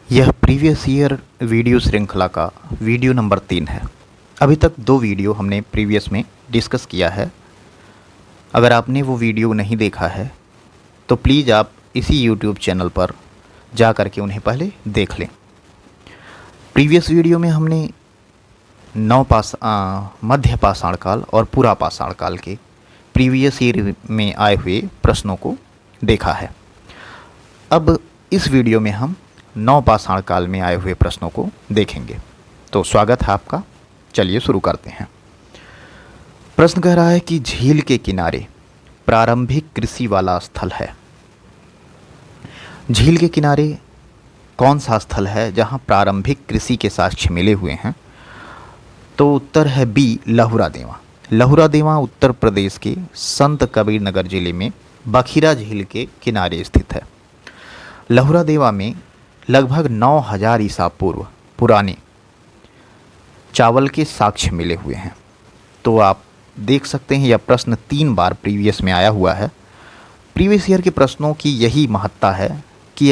यह previous year video श्रृंखला का वीडियो नंबर 3 है। अभी तक 2 वीडियो हमने प्रीवियस में डिस्कस किया है। अगर आपने वो वीडियो नहीं देखा है तो प्लीज़ आप इसी यूट्यूब चैनल पर जा कर के उन्हें पहले देख लें। प्रीवियस वीडियो में हमने मध्य पाषाण काल और पूरा पाषाण काल के प्रीवियस ईयर में आए हुए प्रश्नों को देखा है। अब इस वीडियो में हम नवपाषाण काल में आए हुए प्रश्नों को देखेंगे। तो स्वागत है आपका। चलिए शुरू करते हैं। प्रश्न कह रहा है कि झील के किनारे प्रारंभिक कृषि वाला स्थल है। झील के किनारे कौन सा स्थल है जहां प्रारंभिक कृषि के साक्ष्य मिले हुए हैं? तो उत्तर है बी, लहुरा देवा। लहुरा देवा उत्तर प्रदेश के संत कबीर नगर जिले में बखीरा झील के किनारे स्थित है। लहुरा देवा में लगभग 9000 ईसा पूर्व पुराने चावल के साक्ष्य मिले हुए हैं। तो आप देख सकते हैं यह प्रश्न 3 बार प्रीवियस में आया हुआ है। प्रीवियस ईयर के प्रश्नों की यही महत्ता है कि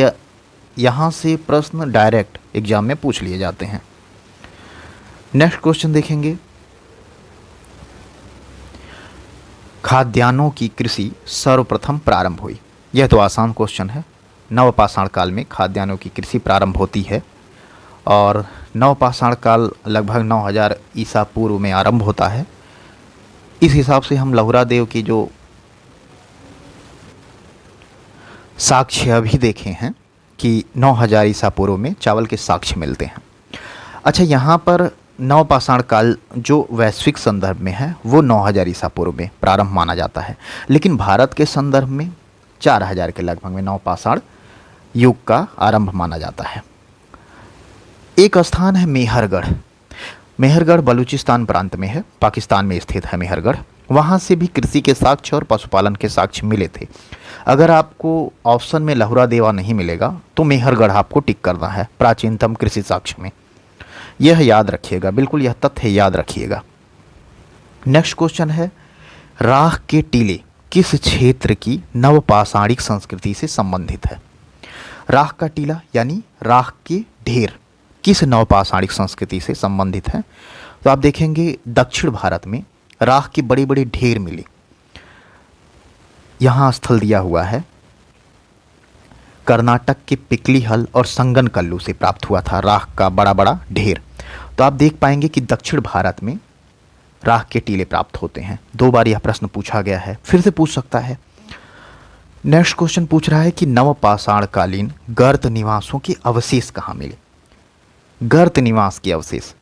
यहाँ से प्रश्न डायरेक्ट एग्जाम में पूछ लिए जाते हैं। नेक्स्ट क्वेश्चन देखेंगे। खाद्यान्नों की कृषि सर्वप्रथम प्रारंभ हुई। यह तो आसान क्वेश्चन है। नवपाषाण काल में खाद्यान्नों की कृषि प्रारंभ होती है और नवपाषाण काल लगभग 9000 ईसा पूर्व में आरंभ होता है। इस हिसाब से हम लहुरा देव की जो साक्ष्य अभी देखे हैं कि 9000 ईसा पूर्व में चावल के साक्ष्य मिलते हैं। अच्छा, यहाँ पर नवपाषाण काल जो वैश्विक संदर्भ में है वो 9000 ईसा पूर्व में प्रारंभ माना जाता है, लेकिन भारत के संदर्भ में 4000 के लगभग में नवपाषाण युग का आरंभ माना जाता है। एक स्थान है मेहरगढ़। मेहरगढ़ बलूचिस्तान प्रांत में है, पाकिस्तान में स्थित है मेहरगढ़। वहाँ से भी कृषि के साक्ष्य और पशुपालन के साक्ष्य मिले थे। अगर आपको ऑप्शन में लहुरा देवा नहीं मिलेगा तो मेहरगढ़ आपको टिक करना है प्राचीनतम कृषि साक्ष्य में। यह याद रखिएगा, बिल्कुल यह तथ्य याद रखिएगा। नेक्स्ट क्वेश्चन है, राख के टीले किस क्षेत्र की नवपाषाणिक संस्कृति से संबंधित है? राख का टीला यानी राख के ढेर किस नवपाषाणिक संस्कृति से संबंधित है? तो आप देखेंगे दक्षिण भारत में राख के बड़े बड़े ढेर मिले। यहाँ स्थल दिया हुआ है, कर्नाटक के पिकलीहल और संगनकल्लू से प्राप्त हुआ था राख का बड़ा बड़ा ढेर। तो आप देख पाएंगे कि दक्षिण भारत में राख के टीले प्राप्त होते हैं। 2 बार यह प्रश्न पूछा गया है, फिर से पूछ सकता है। नेक्स्ट क्वेश्चन पूछ रहा है कि नवपाषाण कालीन गर्त निवासों के अवशेष कहाँ मिले? गर्त निवास के अवशेष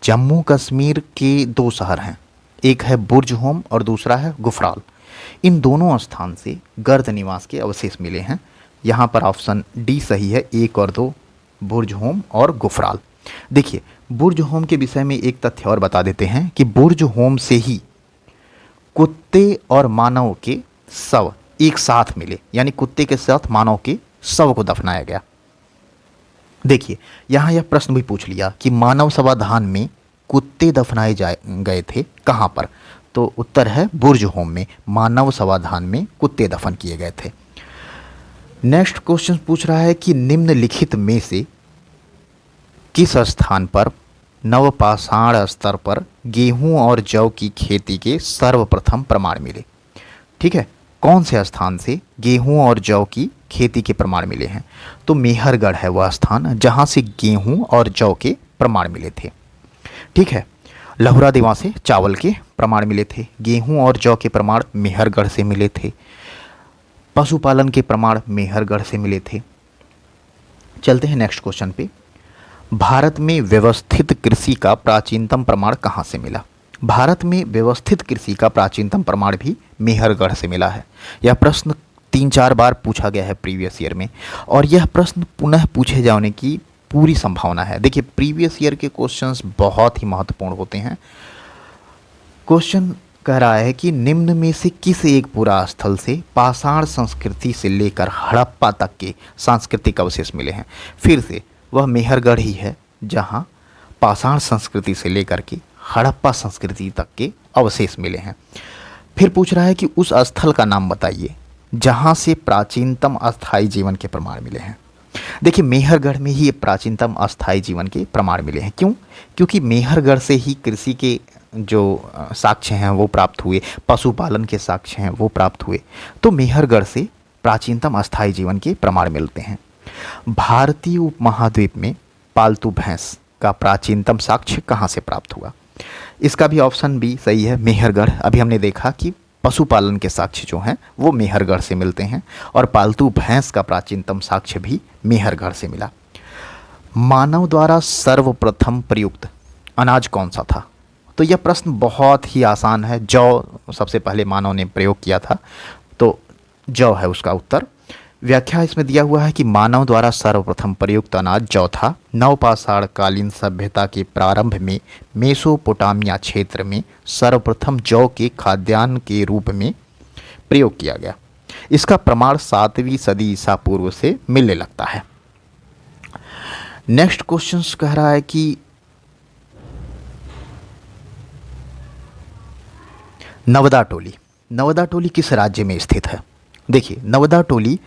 जम्मू कश्मीर के 2 शहर हैं, एक है बुर्जहोम और दूसरा है गुफराल। इन दोनों स्थान से गर्त निवास के अवशेष मिले हैं। यहाँ पर ऑप्शन डी सही है, 1 और 2, बुर्जहोम और गुफराल। देखिए, बुर्जहोम के विषय में एक तथ्य और बता देते हैं कि बुर्जहोम से ही कुत्ते और मानव के शव एक साथ मिले, यानी कुत्ते के साथ मानव के शव को दफनाया गया। देखिए, यहाँ यह प्रश्न भी पूछ लिया कि मानव समाधान में कुत्ते दफनाए गए थे कहाँ पर? तो उत्तर है बुर्जहोम में मानव समाधान में कुत्ते दफन किए गए थे। नेक्स्ट क्वेश्चन पूछ रहा है कि निम्नलिखित में से किस स्थान पर नवपाषाण स्तर पर गेहूं और जौ की खेती के सर्वप्रथम प्रमाण मिले? ठीक है, कौन से स्थान से गेहूं और जौ की खेती के प्रमाण मिले हैं? तो मेहरगढ़ है वह स्थान जहां से गेहूं और जौ के प्रमाण मिले थे। ठीक है, लहुरा देवा से चावल के प्रमाण मिले थे, गेहूं और जौ के प्रमाण मेहरगढ़ से मिले थे, पशुपालन के प्रमाण मेहरगढ़ से मिले थे। चलते हैं नेक्स्ट क्वेश्चन पे। भारत में व्यवस्थित कृषि का प्राचीनतम प्रमाण कहाँ से मिला? भारत में व्यवस्थित कृषि का प्राचीनतम प्रमाण भी मेहरगढ़ से मिला है। यह प्रश्न 3-4 बार पूछा गया है प्रीवियस ईयर में और यह प्रश्न पुनः पूछे जाने की पूरी संभावना है। देखिए, प्रीवियस ईयर के क्वेश्चंस बहुत ही महत्वपूर्ण होते हैं। क्वेश्चन कह रहा है कि निम्न में से किस एक पुरा स्थल से पाषाण संस्कृति से लेकर हड़प्पा तक के सांस्कृतिक अवशेष मिले हैं? फिर से वह मेहरगढ़ ही है जहां पाषाण संस्कृति से लेकर के हड़प्पा संस्कृति तक के अवशेष मिले हैं। फिर पूछ रहा है कि उस स्थल का नाम बताइए जहां से प्राचीनतम अस्थायी जीवन के प्रमाण मिले हैं। देखिए मेहरगढ़ में ही ये प्राचीनतम अस्थायी जीवन के प्रमाण मिले हैं। क्यों? क्योंकि मेहरगढ़ से ही कृषि के जो साक्ष्य हैं वो प्राप्त हुए, पशुपालन के साक्ष्य हैं वो प्राप्त हुए। तो मेहरगढ़ से प्राचीनतम अस्थायी जीवन के प्रमाण मिलते हैं। भारतीय उपमहाद्वीप में पालतू भैंस का प्राचीनतम साक्ष्य कहाँ से प्राप्त हुआ? इसका भी ऑप्शन बी सही है, मेहरगढ़। अभी हमने देखा कि पशुपालन के साक्ष्य जो हैं वो मेहरगढ़ से मिलते हैं और पालतू भैंस का प्राचीनतम साक्ष्य भी मेहरगढ़ से मिला। मानव द्वारा सर्वप्रथम प्रयुक्त अनाज कौन सा था? तो यह प्रश्न बहुत ही आसान है। जौ सबसे पहले मानव ने प्रयोग किया था, तो जौ है उसका उत्तर। व्याख्या इसमें दिया हुआ है कि मानव द्वारा सर्वप्रथम प्रयुक्त अनाज जौ था। नवपाषाण कालीन सभ्यता के प्रारंभ में मेसोपोटामिया क्षेत्र में सर्वप्रथम जौ के खाद्यान्न के रूप में प्रयोग किया गया। इसका प्रमाण 7वीं सदी ईसा पूर्व से मिलने लगता है। नेक्स्ट क्वेश्चन कह रहा है कि नवदा टोली, नवदा टोली किस राज्य में स्थित है? देखिए नवदा टोली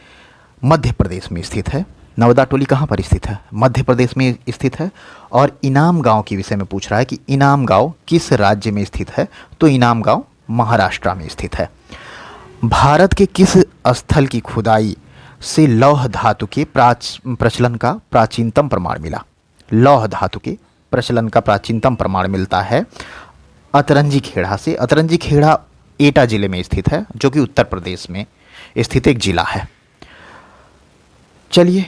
मध्य प्रदेश में स्थित है। नवदा टोली कहाँ पर स्थित है? मध्य प्रदेश में स्थित है। और इनाम गांव के विषय में पूछ रहा है कि इनाम गांव किस राज्य में स्थित है? तो इनाम गांव महाराष्ट्र में स्थित है। भारत के किस स्थल की खुदाई से लौह धातु के प्रचलन का प्राचीनतम प्रमाण मिला? लौह धातु के प्रचलन का प्राचीनतम प्रमाण मिलता है अतरंजी खेड़ा से। अतरंजी खेड़ा एटा जिले में स्थित है, जो कि उत्तर प्रदेश में स्थित एक जिला है। चलिए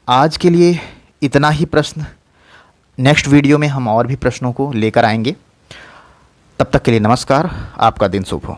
आज के लिए इतना ही प्रश्न। नेक्स्ट वीडियो में हम और भी प्रश्नों को लेकर आएंगे। तब तक के लिए नमस्कार, आपका दिन शुभ हो।